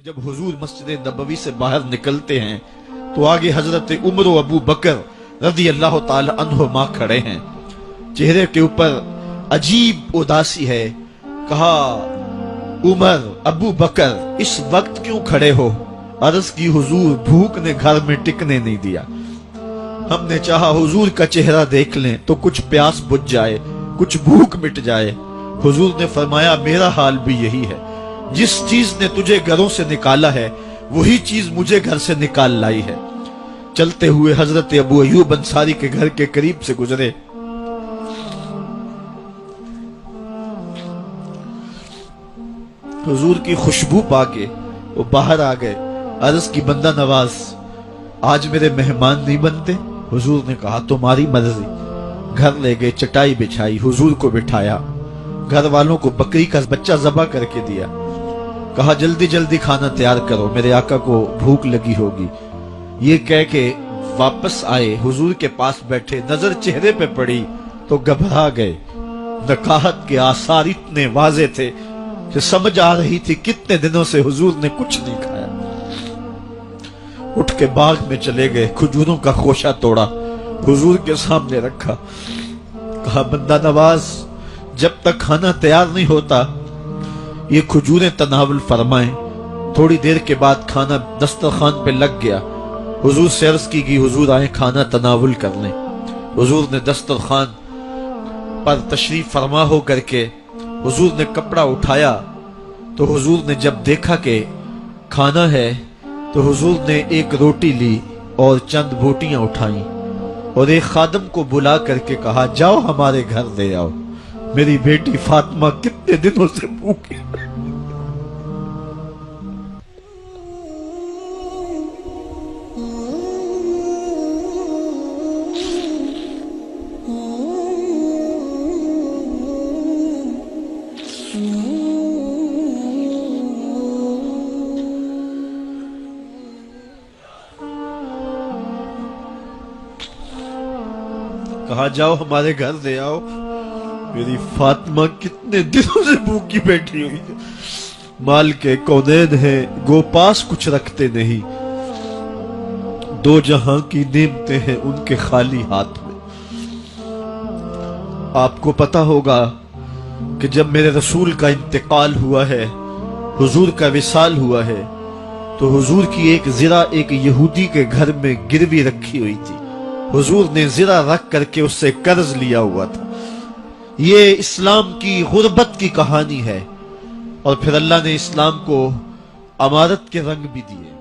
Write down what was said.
جب حضور مسجد نبوی سے باہر نکلتے ہیں تو آگے حضرت عمر و ابو بکر رضی اللہ تعالی عنہما کھڑے ہیں. چہرے کے اوپر عجیب اداسی ہے. کہا عمر ابو بکر اس وقت کیوں کھڑے ہو؟ عرض کی حضور بھوک نے گھر میں ٹکنے نہیں دیا. ہم نے چاہا حضور کا چہرہ دیکھ لیں تو کچھ پیاس بجھ جائے، کچھ بھوک مٹ جائے. حضور نے فرمایا میرا حال بھی یہی ہے. جس چیز نے تجھے گھروں سے نکالا ہے وہی چیز مجھے گھر سے نکال لائی ہے. چلتے ہوئے حضرت ابو ایوب انصاری کے گھر کے قریب سے گزرے. حضور کی خوشبو پا کے وہ باہر آ گئے. عرض کی بندہ نواز آج میرے مہمان نہیں بنتے؟ حضور نے کہا تمہاری مرضی. گھر لے گئے، چٹائی بچھائی، حضور کو بٹھایا، گھر والوں کو بکری کا بچہ ذبح کر کے دیا. کہا جلدی جلدی کھانا تیار کرو، میرے آقا کو بھوک لگی ہوگی. یہ کہہ کے واپس آئے، حضور کے پاس بیٹھے. نظر چہرے پہ پڑی تو گھبرا گئے. نکاحت کے آثار اتنے واضح تھے کہ سمجھ آ رہی تھی کتنے دنوں سے حضور نے کچھ نہیں کھایا. اٹھ کے باغ میں چلے گئے، کھجوروں کا خوشہ توڑا، حضور کے سامنے رکھا. کہا بندہ نواز جب تک کھانا تیار نہیں ہوتا یہ کھجوریں تناول فرمائیں. تھوڑی دیر کے بعد کھانا دسترخوان پہ لگ گیا. حضور سے عرض کی گئی حضور آئیں کھانا تناول کر لیں. حضور نے دسترخوان پر تشریف فرما ہو کر کے حضور نے کپڑا اٹھایا تو حضور نے جب دیکھا کہ کھانا ہے تو حضور نے ایک روٹی لی اور چند بوٹیاں اٹھائیں اور ایک خادم کو بلا کر کے کہا جاؤ ہمارے گھر دے آؤ، میری بیٹی فاطمہ کتنے دنوں سے بھوکی. کہا جاؤ ہمارے گھر دے آؤ، میری فاطمہ کتنے دنوں سے بھوکی بیٹھی ہوئی ہے. مال کے کونین ہیں گو پاس کچھ رکھتے نہیں، دو جہاں کی نعمتیں ہیں ان کے خالی ہاتھ میں. آپ کو پتا ہوگا کہ جب میرے رسول کا انتقال ہوا ہے، حضور کا وصال ہوا ہے، تو حضور کی ایک زرہ ایک یہودی کے گھر میں گروی رکھی ہوئی تھی. حضور نے زرہ رکھ کر کے اس سے قرض لیا ہوا تھا. یہ اسلام کی غربت کی کہانی ہے اور پھر اللہ نے اسلام کو امارت کے رنگ بھی دیے.